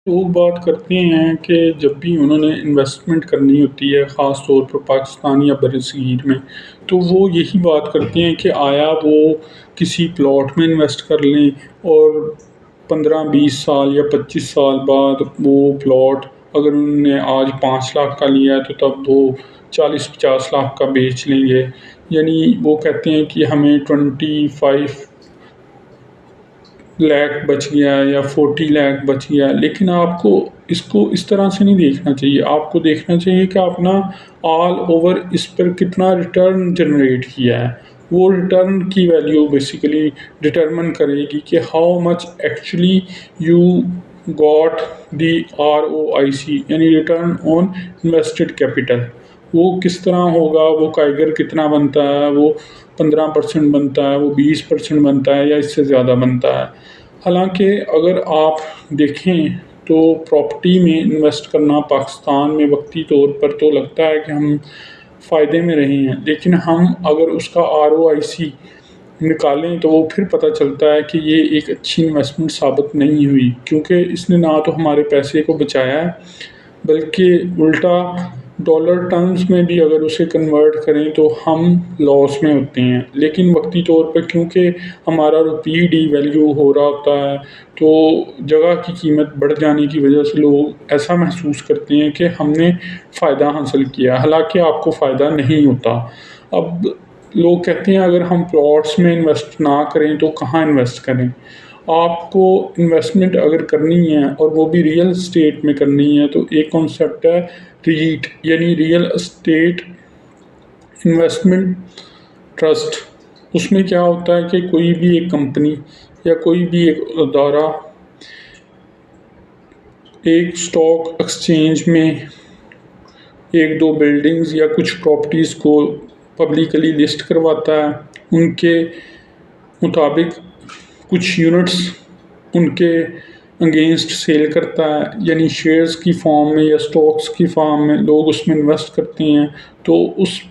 लोग बात करते हैं कि जब भी उन्होंने इन्वेस्टमेंट करनी होती है ख़ास तौर पर पाकिस्तान या बरसीर में, तो वो यही बात करते हैं कि आया वो किसी प्लॉट में इन्वेस्ट कर लें और 15-20 साल या 25 साल बाद वो प्लॉट अगर उन्होंने आज 5 लाख का लिया है तो तब वो 40-50 लाख का बेच लेंगे। यानी वो कहते हैं कि हमें 25 लाख बच गया या 40 लाख बच गया, लेकिन आपको इसको इस तरह से नहीं देखना चाहिए। आपको देखना चाहिए कि आपने ऑल ओवर इस पर कितना रिटर्न जनरेट किया है। वो रिटर्न की वैल्यू बेसिकली डिटरमिन करेगी कि how much actually you got the ROIC यानी रिटर्न ऑन इन्वेस्टेड कैपिटल। वो किस तरह होगा, वो काइगर कितना बनता है, वो 15% बनता है, वो 20% बनता है या इससे ज़्यादा बनता है। हालांकि अगर आप देखें तो प्रॉपर्टी में इन्वेस्ट करना पाकिस्तान में वक्ती तौर पर तो लगता है कि हम फ़ायदे में रहे हैं, लेकिन हम अगर उसका ROIC निकालें तो वो फिर पता चलता है कि ये एक अच्छी इन्वेस्टमेंट साबित नहीं हुई, क्योंकि इसने ना तो हमारे पैसे को बचाया है, बल्कि उल्टा डॉलर टर्म्स में भी अगर उसे कन्वर्ट करें तो हम लॉस में होते हैं। लेकिन वक्ती तौर पर क्योंकि हमारा रुपये डीवैल्यू हो रहा होता है, तो जगह की कीमत बढ़ जाने की वजह से लोग ऐसा महसूस करते हैं कि हमने फ़ायदा हासिल किया, हालांकि आपको फ़ायदा नहीं होता। अब लोग कहते हैं अगर हम प्लॉट्स में इन्वेस्ट ना करें तो कहाँ इन्वेस्ट करें। आपको इन्वेस्टमेंट अगर करनी है और वो भी रियल एस्टेट में करनी है तो एक कॉन्सेप्ट है रीट यानी रियल एस्टेट इन्वेस्टमेंट ट्रस्ट। उसमें क्या होता है कि कोई भी एक कंपनी या कोई भी एक अदारा एक स्टॉक एक्सचेंज में एक दो बिल्डिंग्स या कुछ प्रॉपर्टीज़ को पब्लिकली लिस्ट करवाता है, उनके मुताबिक कुछ यूनिट्स उनके अगेंस्ट सेल करता है, यानी शेयर्स की फॉर्म में या स्टॉक्स की फॉर्म में लोग उसमें इन्वेस्ट करते हैं। तो उस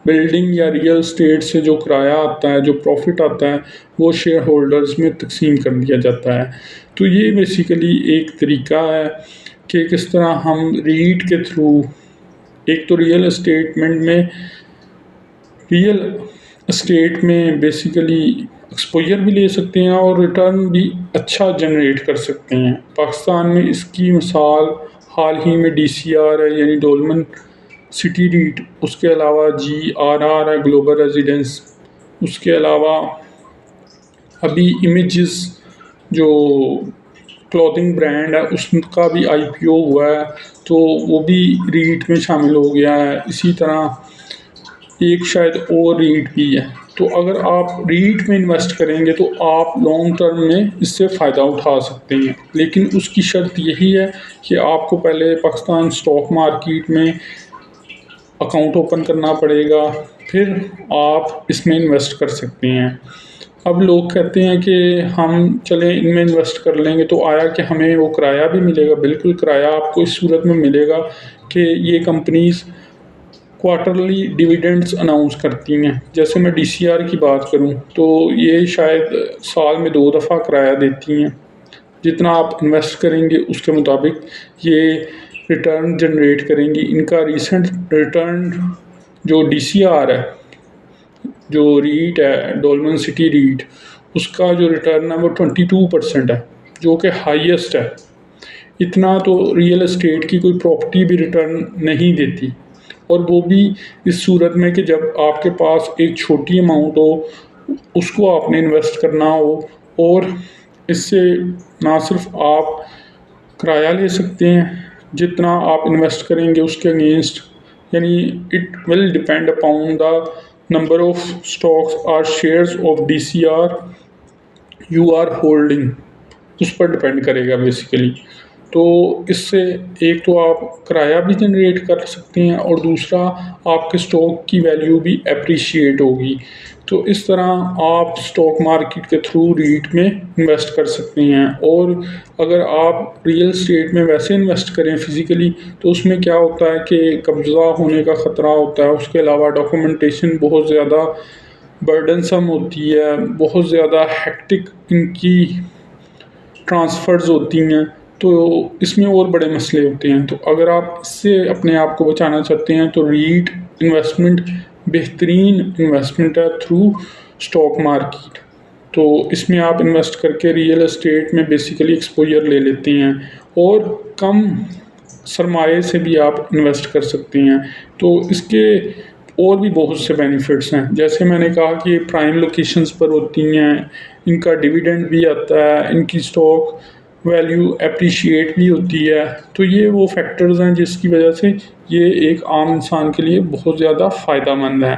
बिल्डिंग या रियल स्टेट से जो किराया आता है, जो प्रॉफिट आता है, वो शेयर होल्डर्स में तकसीम कर दिया जाता है। तो ये बेसिकली एक तरीका है कि किस तरह हम रीट के थ्रू एक तो रियल एस्टेट में बेसिकली एक्सपोजर भी ले सकते हैं और रिटर्न भी अच्छा जनरेट कर सकते हैं। पाकिस्तान में इसकी मिसाल हाल ही में DCR है यानी डोलमन सिटी रीट, उसके अलावा GRR है ग्लोबल रेजिडेंस, उसके अलावा अभी इमेजेस जो क्लॉथिंग ब्रांड है उसका भी IPO हुआ है, तो वो भी रीट में शामिल हो गया है। इसी तरह एक शायद और रीट भी है। तो अगर आप रीट में इन्वेस्ट करेंगे तो आप लॉन्ग टर्म में इससे फ़ायदा उठा सकते हैं, लेकिन उसकी शर्त यही है कि आपको पहले पाकिस्तान स्टॉक मार्केट में अकाउंट ओपन करना पड़ेगा, फिर आप इसमें इन्वेस्ट कर सकते हैं। अब लोग कहते हैं कि हम चलें इनमें इन्वेस्ट कर लेंगे तो आया कि हमें वो किराया भी मिलेगा। बिल्कुल, किराया आपको इस सूरत में मिलेगा कि ये कंपनीज़ क्वार्टरली डिविडेंड्स अनाउंस करती हैं। जैसे मैं DCR की बात करूं तो ये शायद साल में 2 दफ़ा किराया देती हैं। जितना आप इन्वेस्ट करेंगे उसके मुताबिक ये रिटर्न जनरेट करेंगी। इनका रीसेंट रिटर्न जो DCR है, जो रीट है डोलमन सिटी रीट, उसका जो रिटर्न है वो 22% है, जो कि हाईएस्ट है। इतना तो रियल एस्टेट की कोई प्रॉपर्टी भी रिटर्न नहीं देती, और वो भी इस सूरत में कि जब आपके पास एक छोटी अमाउंट हो, उसको आपने इन्वेस्ट करना हो, और इससे ना सिर्फ आप किराया ले सकते हैं, जितना आप इन्वेस्ट करेंगे उसके अगेंस्ट, यानी it will depend upon the number of stocks और shares of DCR you are holding, उस पर डिपेंड करेगा बेसिकली। तो इससे एक तो आप किराया भी जनरेट कर सकते हैं और दूसरा आपके स्टॉक की वैल्यू भी एप्रिशिएट होगी। तो इस तरह आप स्टॉक मार्केट के थ्रू रीट में इन्वेस्ट कर सकते हैं। और अगर आप रियल एस्टेट में वैसे इन्वेस्ट करें फिज़िकली, तो उसमें क्या होता है कि कब्ज़ा होने का ख़तरा होता है। उसके अलावा डॉक्यूमेंटेशन बहुत ज़्यादा बर्डनसम होती है, बहुत ज़्यादा हेक्टिक इनकी ट्रांसफ़र्स होती हैं। तो इसमें और बड़े मसले होते हैं। तो अगर आप इससे अपने आप को बचाना चाहते हैं तो रीट इन्वेस्टमेंट बेहतरीन इन्वेस्टमेंट है थ्रू स्टॉक मार्केट। तो इसमें आप इन्वेस्ट करके रियल एस्टेट में बेसिकली एक्सपोजर ले लेते हैं और कम सरमाए से भी आप इन्वेस्ट कर सकते हैं। तो इसके और भी बहुत से बेनिफिट्स हैं, जैसे मैंने कहा कि प्राइम लोकेशंस पर होती हैं, इनका डिविडेंड भी आता है, इनकी स्टॉक वैल्यू एप्रिशिएट भी होती है। तो ये वो फैक्टर्स हैं जिसकी वजह से ये एक आम इंसान के लिए बहुत ज़्यादा फ़ायदा मंद है।